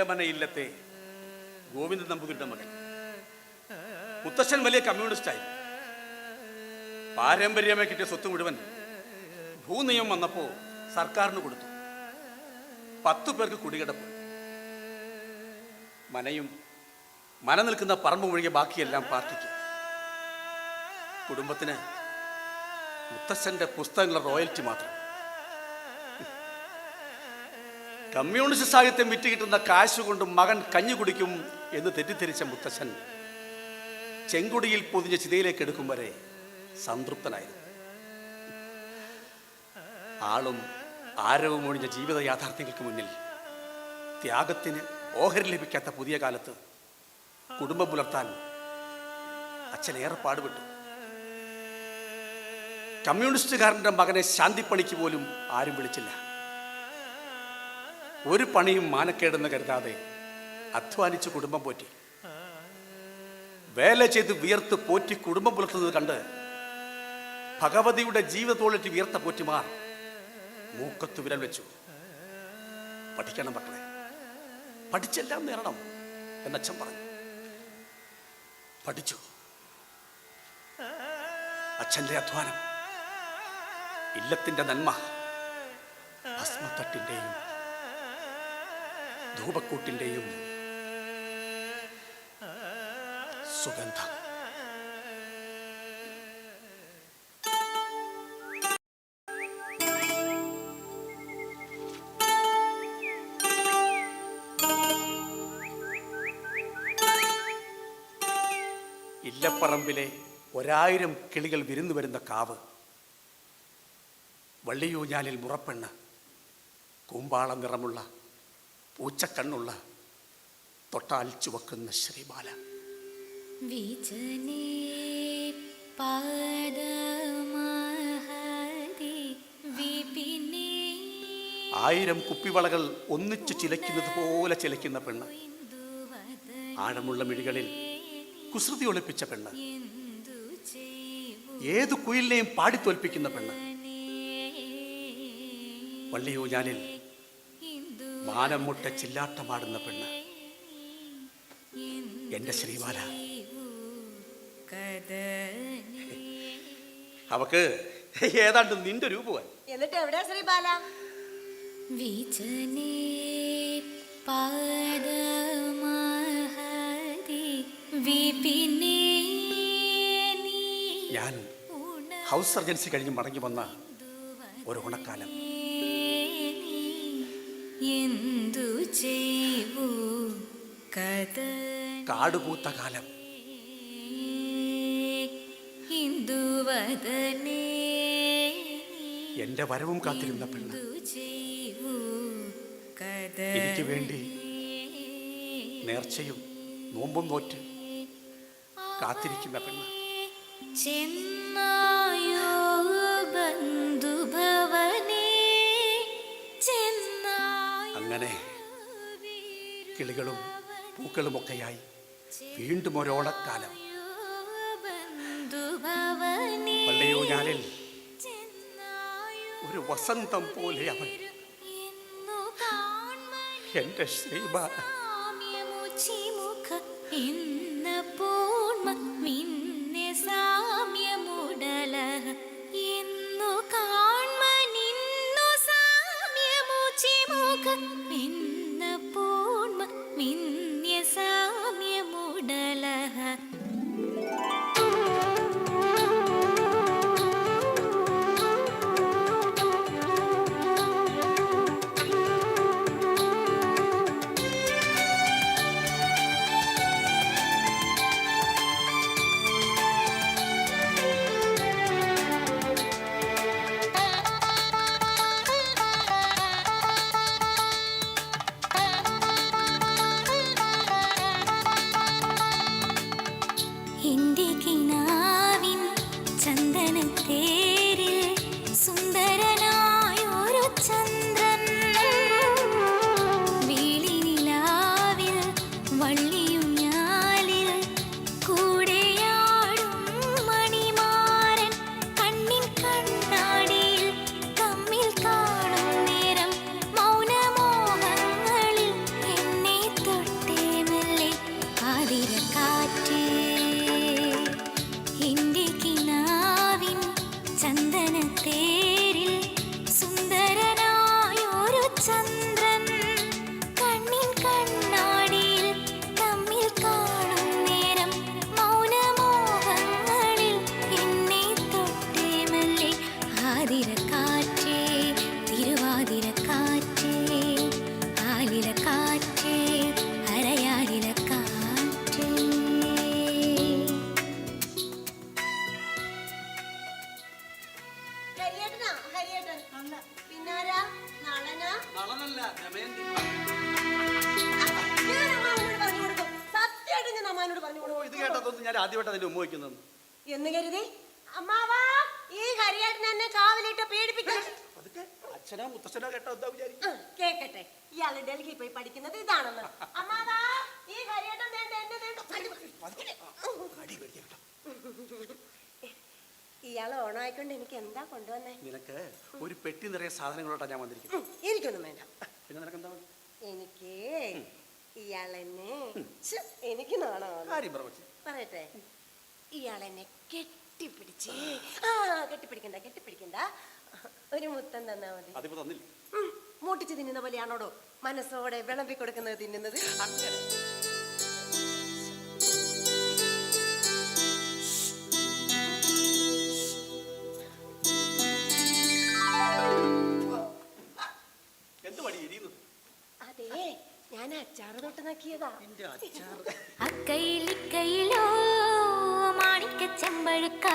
നീലമന ഇല്ലത്തെ ഗോവിന്ദൻ നമ്പൂതിരിയുടെ മകൻ. മുത്തശ്ശൻ വലിയ കമ്മ്യൂണിസ്റ്റായിരുന്നു. പാരമ്പര്യമായി കിട്ടിയ സ്വത്ത് മുഴുവൻ ഭൂനിയമം വന്നപ്പോൾ സർക്കാരിന് കൊടുത്തു. 10 പേർക്ക് കുടികിടപ്പ്. മനയും മന നിൽക്കുന്ന പറമ്പ് ഒഴികെ ബാക്കിയെല്ലാം പാർട്ടിക്ക്. കുടുംബത്തിന് മുത്തശ്ശന്റെ പുസ്തകങ്ങളുടെ റോയൽറ്റി മാത്രം. കമ്മ്യൂണിസ്റ്റ് സാഹിത്യം വിറ്റ് കിട്ടുന്ന കാശ് കൊണ്ട് മകൻ കഞ്ഞി കുടിക്കും എന്ന് തെറ്റിദ്ധരിച്ച മുത്തശ്ശൻ ചെങ്കുടിയിൽ പൊതിഞ്ഞ ചിതയിലേക്ക് എടുക്കും വരെ സംതൃപ്തനായിരുന്നു. ആളും ആരവും ഒഴിഞ്ഞ ജീവിത യാഥാർത്ഥ്യങ്ങൾക്ക് മുന്നിൽ ത്യാഗത്തിന് ഓഹരി ലഭിക്കാത്ത പുതിയ കാലത്ത് കുടുംബം പുലർത്താൻ അച്ഛനേറെ പാടുപെട്ടു. കമ്മ്യൂണിസ്റ്റുകാരൻ്റെ മകനെ ശാന്തിപ്പണിക്ക് പോലും ആരും വിളിച്ചില്ല. ഒരു പണിയും മാനക്കേടെന്ന് കരുതാതെ അധ്വാനിച്ച് കുടുംബം പോറ്റി. വേല ചെയ്ത് വിയർത്ത് പോറ്റി കുടുംബം പുലർത്തുന്നത് കണ്ട് ഭഗവതിയുടെ ജീവിതത്തോളിട്ട് വിയർത്ത പോറ്റിമാർ മൂക്കത്ത് വിരൽ വെച്ചു. പഠിക്കണം മക്കളെ, പഠിച്ചെല്ലാം നേടണം എന്നച്ഛൻ പറഞ്ഞു. പഠിച്ചു. അച്ഛൻ്റെ അധ്വാനം, ഇല്ലത്തിൻ്റെ നന്മ, ഭസ്മത്തട്ടിൻ്റെയും ധൂപക്കൂട്ടിൻ്റെയും സുഗന്ധം. ഇല്ലപ്പറമ്പിലെ 1000 കിളികൾ വിരുന്നു വരുന്ന കാവ്, വള്ളിയൂഞ്ഞാലിൽ മുറപ്പെണ്ണ്, കൂമ്പാളം നിറമുള്ള പൂച്ചക്കണ്ണുള്ള തൊട്ടാൽ ചുവക്കുന്ന ശ്രീബാല. 1000 കുപ്പിവളകൾ ഒന്നിച്ചു ചിലയ്ക്കുന്നത് പോലെ ചിലയ്ക്കുന്ന പെണ്ണ്, ആഴമുള്ള മിഴികളിൽ കുസൃതി ഒളിപ്പിച്ച പെണ്ണ്, ഏതു കുയിലിനെയും പാടിത്തോൽപ്പിക്കുന്ന പെണ്ണ്, വള്ളിയൂഞ്ഞാലിൽ മാനം മുട്ട ചില്ലാട്ടമാടുന്ന പെണ്ണ്, എന്റെ ശ്രീബാല. അവക്ക് ഏതാണ്ട് നിന്റെ രൂപമായി. എന്നിട്ട് എവിടെയാ ശ്രീബാല? ഞാൻ ഹൗസ് സർജൻസി കഴിഞ്ഞ് മടങ്ങി വന്ന ഒരു ഓണക്കാലം. കാടുപൂത്ത കാലം. എന്റെ വരവും കാത്തിരുന്ന പെണ്ണ്, എനിക്ക് വേണ്ടി നേർച്ചയും നോമ്പും നോറ്റ് കാത്തിരിക്കുന്ന പെണ്ണ്. അങ്ങനെ കിളികളും പൂക്കളുമൊക്കെയായി വീണ്ടും ഒരോണക്കാലം. വള്ളിയൂഞ്ഞാലിൽ ഒരു വസന്തം പോലെ അവൻ, എന്റെ ശ്രീബാല. ഞാൻ ആദ്യമായിട്ടാണ് അതിന്റെ ഉമ്മ വയ്ക്കുന്നത് എന്ന് കരുതി അമ്മാവാ ഈ കരിയേട്ടൻ എന്നെ കാവലിട്ട് പീഡിപ്പിക്കണം. അച്ഛനോ മുത്തച്ഛനോ കേട്ടോ എന്താ വിചാരിക്കും? കേക്കട്ടെ, ഇയാള് ഡൽഹി പോയി പഠിക്കുന്നത് ഇതാണെന്ന്. അമ്മാവാ ഈ കരിയേട്ടൻ ഇയാള് ഓണായിക്കൊണ്ട് എനിക്ക് എന്താ കൊണ്ടുവന്നേ? നിനക്ക് ഒരു പെട്ടി നിറയെ സാധനങ്ങളോട്ടാ ഞാൻ വന്നിരിക്കുന്നത്. എനിക്കൊന്നും വേണ്ട. പിന്നെ നിനക്ക് എന്താ? എനിക്ക് ഇയാളെന്നെ എനിക്ക് നാണോ പറയട്ടെ, ഇയാളെന്നെ കെട്ടിപ്പിടിച്ചേ. കെട്ടിപ്പിടിക്കണ്ട, ഒരു മുത്തം തന്നാ മതി. അതിപ്പോ തന്നില്ല. മൂട്ടിച്ച് തിന്നുന്ന പോലെയാണോടോ മനസ്സോടെ വിളമ്പി കൊടുക്കുന്നത് തിന്നുന്നത്? അങ്ങനെ അതെ, ഞാൻ അച്ചാറ് തൊട്ട് നോക്കിയതാ. അക്കയിലിക്കയിലോ മാണിക്കച്ചെമ്പഴുക്ക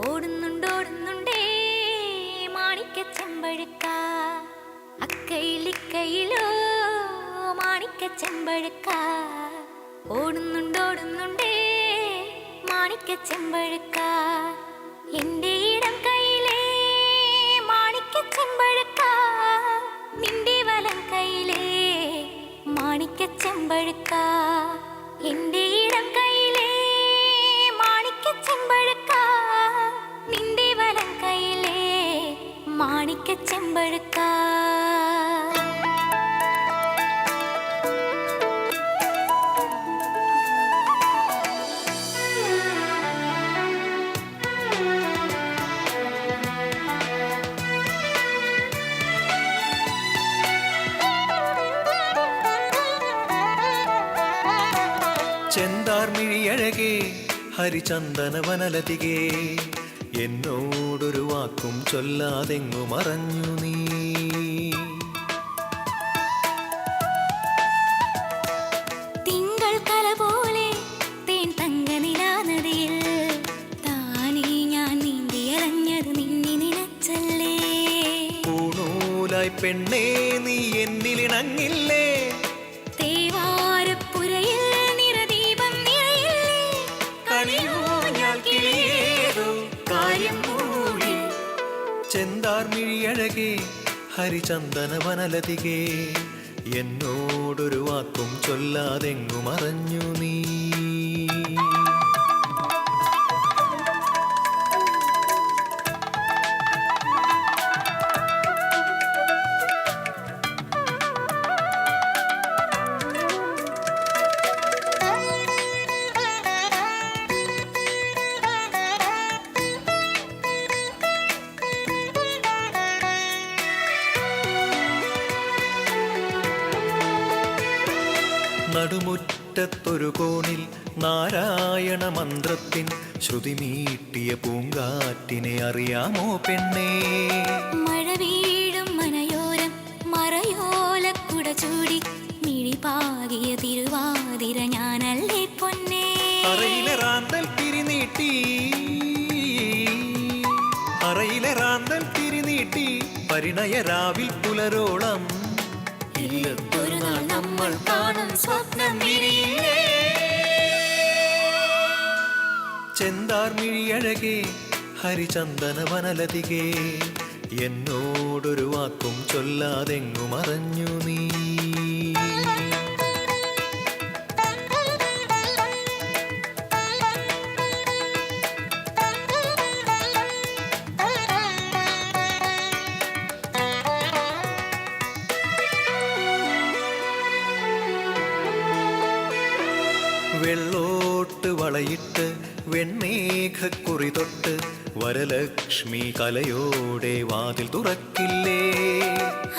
ഓടുന്നുണ്ടോടുന്നുണ്ടേ മാണിക്കച്ചെമ്പഴുക്ക. അക്കയിലിക്കയിലോ മാണിക്കച്ചെമ്പഴുക്ക ഓടുന്നുണ്ടോടുന്നുണ്ടേ മാണിക്കച്ചെമ്പഴുക്ക. എൻ്റെ ഇടം കയ്യിലെ മാണിക്കച്ചെമ്പഴുക്ക, നിന്റെ വലം കയ്യിലെ മാണിക്കച്ചെമ്പഴുക്ക. എൻ്റെ ഇടം കയ്യിലെ മാണിക്കച്ചെമ്പഴുക്ക, നിന്റെ വലം കയ്യിലെ മാണിക്കച്ചെമ്പഴുക്ക. ചെന്താർമിഴിയഴകേ ഹരിചന്ദന വനലതികേ, എന്നോടൊരു വാക്കും ചൊല്ലാതെങ്ങു മറഞ്ഞു നീ. തിങ്കൾ കല പോലെ തേൻ തങ്ക നിലാനദിയിൽ താനേ ഞാൻ നീന്തിയറിഞ്ഞത് നിന്നെ നിനച്ചല്ലേ. പൂണൂലായി പെണ്ണേ നീ എന്നിലിണങ്ങില്ലേ, തേവാരപ്പുരയിൽ നിറദീപം നിറയില്ലേ, കണിയൂഞ്ഞാൽ കിളിയേതോ കാര്യം മൂളി. ചെന്താർമിഴിയഴകേ ഹരിചന്ദന വനലതികേ, എന്നോടൊരു വാക്കും ചൊല്ലാതെങ്ങു മറഞ്ഞു നീ. നടുമുറ്റത്തൊരു കോണിൽ നാരായണ മന്ത്രത്തിൻ ശ്രുതി മീട്ടിയ പൂങ്കാറ്റിനെ അറിയാമോ പെണ്ണേ? മഴ വീഴും മനയോരം മറയോലക്കുട ചൂടി മിഴിപാകിയ തിരുവാതിര ഞാനല്ലേ പൊന്നേ. അറയിലെ റാന്തൽ തിരിനീട്ടി, അറയിലെ റാന്തൽ തിരിനീട്ടി പരിണയ രാവിൽ പുലരോളം ഒരു നാൾ നമ്മൾ കാണും സ്വപ്നം വിരിയില്ലേ. ചെന്താർമിഴിയഴകേ ഹരിചന്ദന വനലതികേ, എന്നോടൊരു വാക്കും ചൊല്ലാതെങ്ങു മറഞ്ഞു നീ. വെള്ളോട്ട് വളയിട്ട് വെണ്ണേഘക്കുറി തൊട്ട് വരലക്ഷ്മി കലയോടെ വാതിൽ തുറക്കില്ലേ.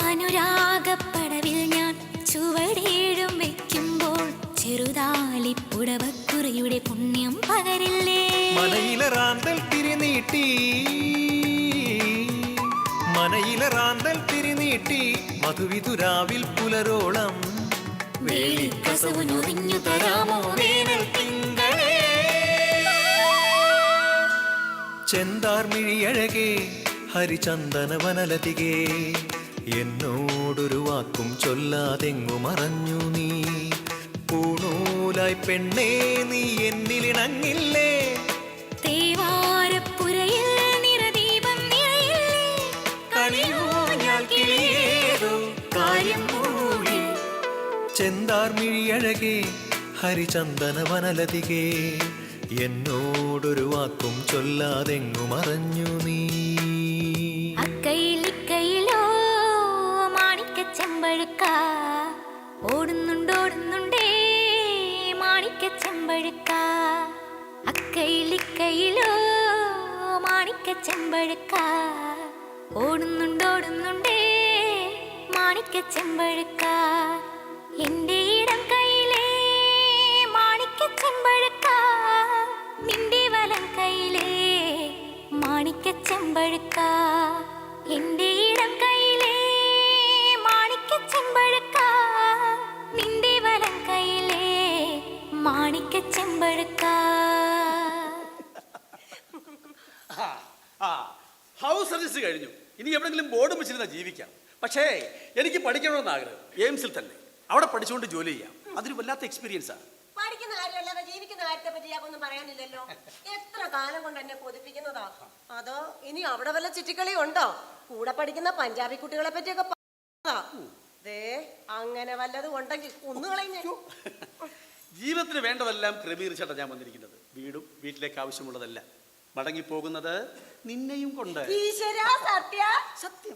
അനുരാഗപ്പടവിൽ ഞാൻ ചുവടേഴും വെക്കുമ്പോൾ ചെറുതാലിപ്പുടവക്കുറിയുടെ പുണ്യം പകരില്ലേ. മനയിലെ റാന്തൽ തിരിനീട്ടി, മനയിലെ റാന്തൽ തിരിനീട്ടി മധുവിതുരാവിൽ പുലരോളം വേലിക്കസവുനൊറിഞ്ഞു തരാമോ വേനൽ തിങ്കളേ. ചെന്താർമിഴിയഴകേ ഹരിചന്ദന വനലതികേ, എന്നോടൊരു വാക്കും ചൊല്ലാതെങ്ങു മറഞ്ഞു നീ. പൂണൂല പോലായി പെണ്ണേ നീ എന്നിലിണങ്ങില്ലേ? തേവാരപ്പുരയിൽ നിറദീപം നിറയില്ലേ? കണിയൂഞ്ഞാൽ കിളിയേതോ കാര്യം മൂളി. ചെന്താർമിഴിയഴകേ ഹരിചന്ദന വനലതികേ, എന്നോടൊരു വാക്കും ചൊല്ലാതെങ്ങു മറഞ്ഞു നീ. അക്കയിലിക്കയിലോ മാണിക്കച്ചെമ്പഴുക്ക, ഓടുന്നുണ്ടോടുന്നുണ്ടേ മാണിക്കച്ചെമ്പഴുക്ക. അക്കയിലിക്കയിലോ മാണിക്കച്ചെമ്പഴുക്ക, ഓടുന്നുണ്ടോടുന്നുണ്ടേ മാണിക്കച്ചെമ്പഴുക്ക. എൻ്റെ ഇടം കൈയിലേ മാണിക്കച്ചെമ്പഴുക്ക, നിന്റെ വലം കൈയിലേ മാണിക്കച്ചെമ്പഴുക്ക. എൻ്റെ ഇടം കൈയിലേ മാണിക്കച്ചെമ്പഴുക്ക, നിന്റെ വലം കൈയിലേ മാണിക്കച്ചെമ്പഴുക്ക. ഹൗസ് സർവീസ് കഴിഞ്ഞു. ഇനി എവിടെങ്കിലും ബോർഡ് വെച്ചിരുന്ന ജീവിക്കാം. പക്ഷേ എനിക്ക് പഠിക്കണമെന്ന് ആഗ്രഹം. എയിംസിൽ തന്നെ. അവിടെ പഠിച്ചുകൊണ്ട് ജോലി ചെയ്യാം. അതൊരു വല്ലാത്ത എക്സ്പീരിയൻസാണ്. പഠിക്കുന്ന കാര്യമല്ലാതെ ജീവിക്കുന്ന കാര്യത്തെ പറ്റി ഒന്നും പറയാനില്ലല്ലോ. എത്ര കാലം കൊണ്ട് എന്നെ കൊതിപ്പിക്കുന്നതാ. അതോ ഇനി അവിടെ വല്ല ചുറ്റിക്കളി ഉണ്ടോ? കൂടെ പഠിക്കുന്ന പഞ്ചാബി കുട്ടികളെ പറ്റിയൊക്കെ ദേ അങ്ങനെ വല്ലതും ഉണ്ടെങ്കിൽ ഒന്നുകളഞ്ഞു. ജീവിതത്തിന് വേണ്ടതെല്ലാം ക്രമീകരിച്ചാണ് ഞാൻ വന്നിരിക്കുന്നത്. വീടും വീട്ടിലേക്ക് ആവശ്യമുള്ളതെല്ലാം. മടങ്ങിപ്പോകുന്നത് നിന്നെയും കൊണ്ട്. ഈശ്വരാ, സത്യ സത്യം.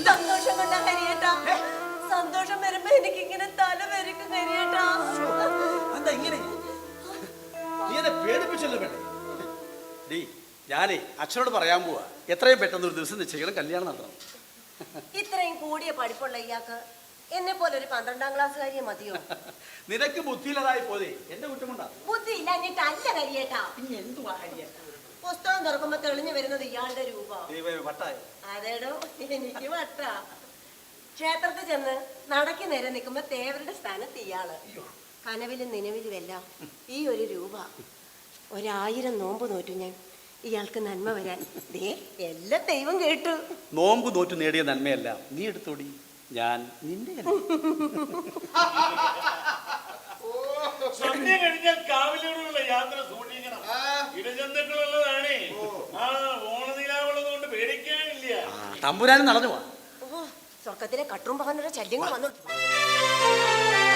സന്തോഷം കൊണ്ടാ കരിയേട്ടാ. സന്തോഷം വരുമ്പോ എനിക്ക് ഇങ്ങനെ തല വരക്കും കരിയേട്ടാ. എന്താ ഇങ്ങനെ? നീ എന്നെ പേടിപ്പിച്ചല്ലോ വേണ്ടേ? ഡീ, ഞാനേ അച്ഛനോട് പറയാൻ പോവാ. എത്രയും പെട്ടെന്ന് ഒരു ദിവസം നിശ്ചയിക്കണം, കല്യാണം നടത്തണം. ഇത്രയും കൂടിയ പഠിപ്പുള്ള ഇയാൾക്ക് എന്നെ പോലെ ഒരു 12ാം ക്ലാസ്സുകാരിയെ മതിയോ? നിനക്ക് ബുദ്ധിയില്ലതായി പോതേ. എന്റെ കുറ്റമുണ്ടാ? ബുദ്ധി ഇല്ലാഞ്ഞിട്ട് അല്ല കരിയേട്ടാ. പിന്നെ എന്തുവാ കരിയേട്ടാ? പുസ്തകം തുറക്കുമ്പോ തെളിഞ്ഞു വരുന്നത് ഇയാളുടെ രൂപ. വട്ടായോ? അതേടോ, എനിക്ക് വട്ട. ക്ഷേത്രത്തിൽ ചെന്ന് നടക്കി നേരെ നിൽക്കുമ്പോ തേവരുടെ സ്ഥാനത്ത് ഇയാള്. കനവിലും നിലവിലും എല്ലാം ഈ ഒരു രൂപ. 1000 നോമ്പ് നോറ്റു ഞാൻ ഇയാൾക്ക് നന്മ വരാൻ. ദേ എല്ലാം ദൈവം കേട്ടു. നോമ്പ് നോറ്റു നേടിയ നന്മയല്ല നീ എടുത്തോടി, ഞാൻ നിന്റെ അല്ല. സന്ധ്യ കഴിഞ്ഞാൽ കാവിലൂടെയുള്ള യാത്ര സൂക്ഷിക്കണം. ഇടജന്തുക്കളുള്ളതാണേ. ആ ഓണനിലാവുള്ളത് കൊണ്ട് പേടിക്കാനില്ല. തമ്പുരാനും നടന്നു പോവാ. ഓ, സ്വർഗത്തിലെ കട്ടും പകനൊരു ശല്യങ്ങൾ വന്നു.